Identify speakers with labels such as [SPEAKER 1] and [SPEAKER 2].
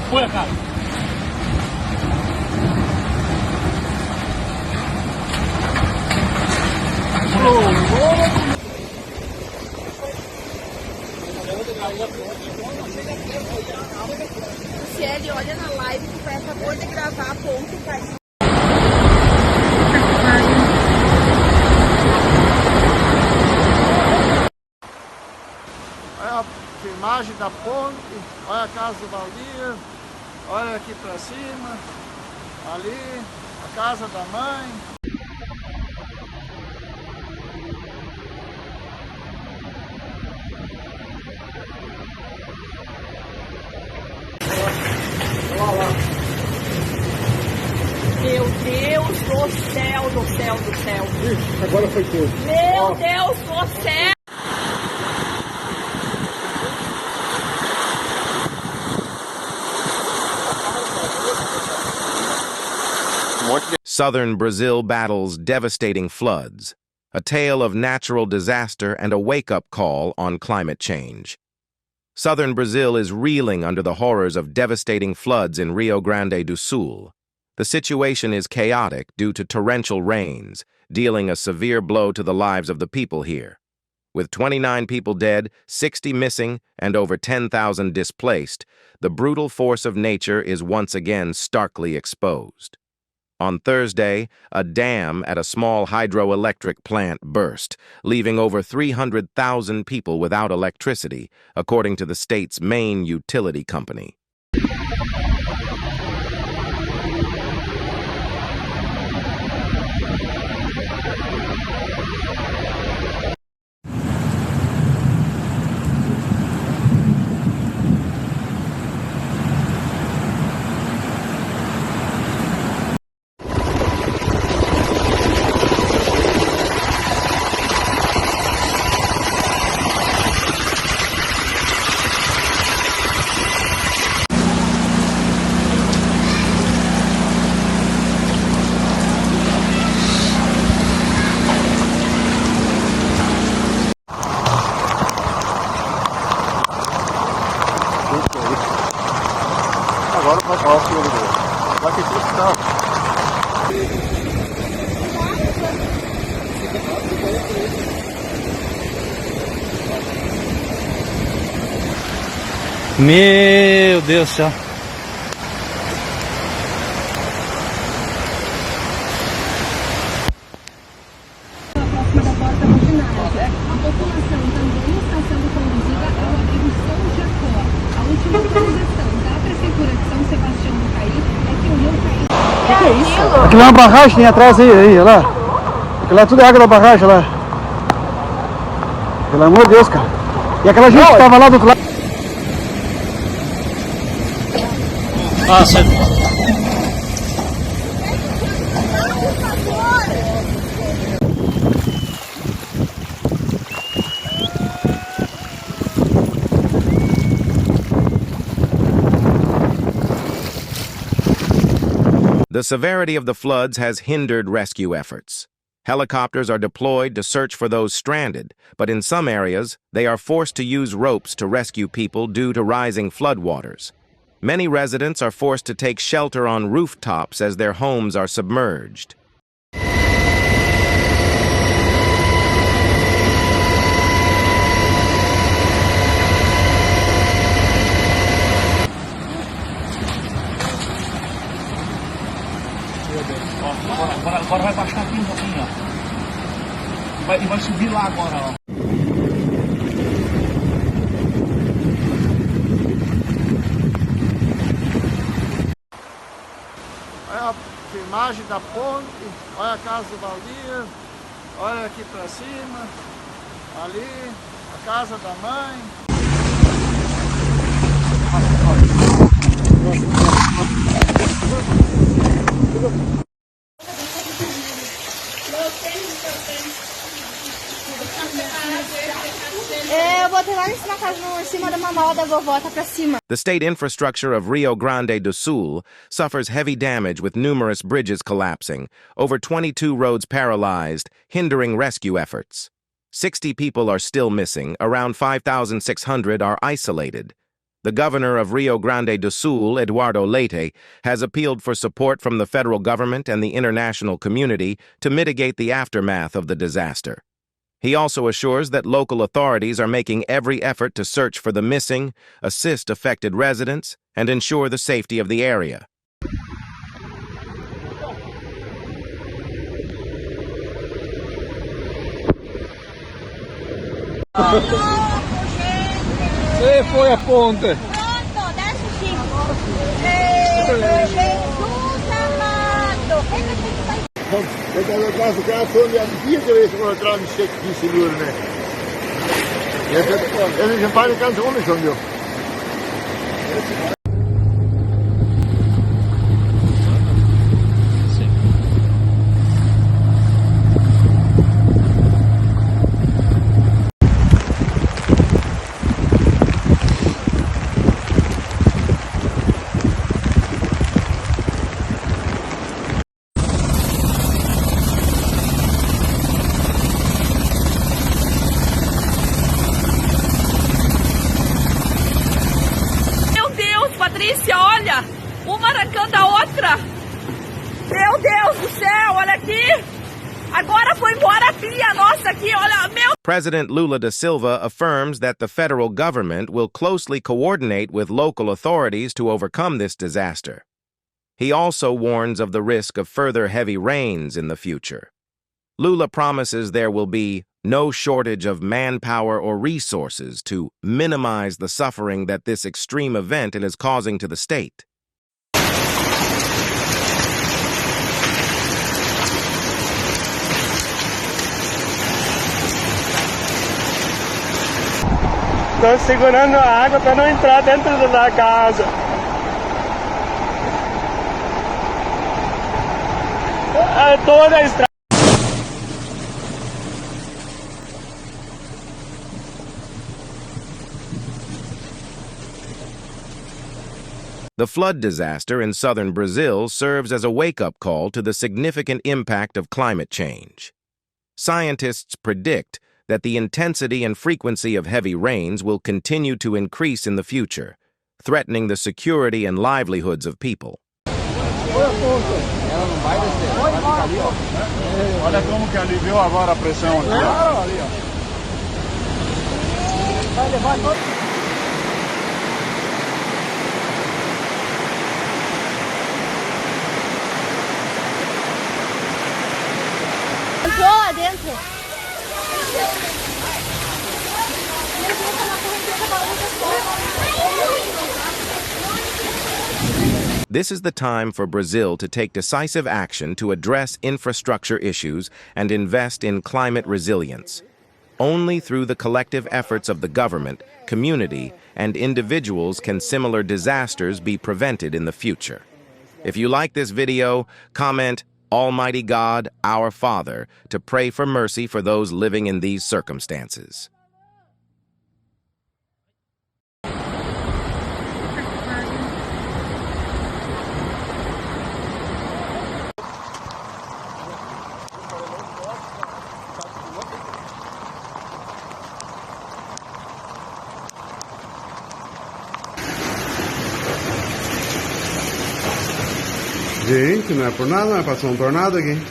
[SPEAKER 1] Põe a cara.
[SPEAKER 2] Se ele olha na live que vai acabou de gravar a ponto vai.
[SPEAKER 3] Olha a filmagem da ponte, olha a casa do Valdir, olha aqui pra cima, ali, a casa da mãe.
[SPEAKER 2] Meu Deus do céu, do céu, do céu.
[SPEAKER 3] Ixi, agora foi tudo.
[SPEAKER 2] Meu Deus do céu.
[SPEAKER 4] Southern Brazil battles devastating floods, a tale of natural disaster and a wake-up call on climate change. Southern Brazil is reeling under the horrors of devastating floods in Rio Grande do Sul. The situation is chaotic due to torrential rains, dealing a severe blow to the lives of the people here. With 29 people dead, 60 missing, and over 10,000 displaced, the brutal force of nature is once again starkly exposed. On Thursday, a dam at a small hydroelectric plant burst, leaving over 300,000 people without electricity, according to the state's main utility company.
[SPEAKER 3] Agora vai para o filho dele. Vai ter que ficar.
[SPEAKER 1] Meu Deus do céu.
[SPEAKER 5] Próxima da porta marginal. A população também está sendo conduzida ao abrigo São Jacó. A última atualização da Prefeitura de São Sebastião do Caí é que o rio Caí...
[SPEAKER 3] Que é isso? Aquilo é uma barragem, tem atrás aí, olha lá. Aquilo é tudo água da barragem lá. Pelo amor de Deus, cara. E aquela gente que estava lá do outro lado.
[SPEAKER 1] Nossa.
[SPEAKER 4] The severity of the floods has hindered rescue efforts. Helicopters are deployed to search for those stranded, but in some areas, they are forced to use ropes to rescue people due to rising floodwaters. Many residents are forced to take shelter on rooftops as their homes are submerged.
[SPEAKER 1] Agora vai baixar aqui um pouquinho, ó. E vai subir lá agora, ó.
[SPEAKER 3] Olha a filmagem da ponte, olha a casa do Valdir, olha aqui pra cima, ali, a casa da mãe.
[SPEAKER 2] Eu vou ter lá em cima, em cima da mamãe da vovó, tá pra cima.
[SPEAKER 4] The state infrastructure of Rio Grande do Sul suffers heavy damage with numerous bridges collapsing, over 22 roads paralyzed, hindering rescue efforts. 60 people are still missing, around 5,600 are isolated. The governor of Rio Grande do Sul, Eduardo Leite, has appealed for support from the federal government and the international community to mitigate the aftermath of the disaster. He also assures that local authorities are making every effort to search for the missing, assist affected residents, and ensure the safety of the area.
[SPEAKER 3] Você foi a ponte.
[SPEAKER 2] Pronto, adesso sì. Jesus amato, che ci fai?
[SPEAKER 3] Ik had het laatste kaart voor die aan de vier geweest voor het raam die signore. Dat is een paar kanten onder zo'n joh.
[SPEAKER 2] Patrícia, olha, uma arrancando a outra. Meu Deus do céu, olha aqui. Agora foi embora a pia nossa aqui, olha, meu...
[SPEAKER 4] President Lula da Silva affirms that the federal government will closely coordinate with local authorities to overcome this disaster. He also warns of the risk of further heavy rains in the future. Lula promises there will be no shortage of manpower or resources to minimize the suffering that this extreme event is causing to the state.
[SPEAKER 6] Estão segurando a água para não entrar dentro da casa. Toda a estrada.
[SPEAKER 4] The flood disaster in southern Brazil serves as a wake-up call to the significant impact of climate change. Scientists predict that the intensity and frequency of heavy rains will continue to increase in the future, threatening the security and livelihoods of people.
[SPEAKER 3] Olha como que aliviou agora a pressão aqui. Ali, ó. Vai levar todo.
[SPEAKER 2] Entrou lá dentro.
[SPEAKER 4] This is the time for Brazil to take decisive action to address infrastructure issues and invest in climate resilience. Only through the collective efforts of the government, community, and individuals can similar disasters be prevented in the future. If you like this video, comment Almighty God, our Father, to pray for mercy for those living in these circumstances.
[SPEAKER 7] Gente, não é por nada, mas passou um tornado aqui.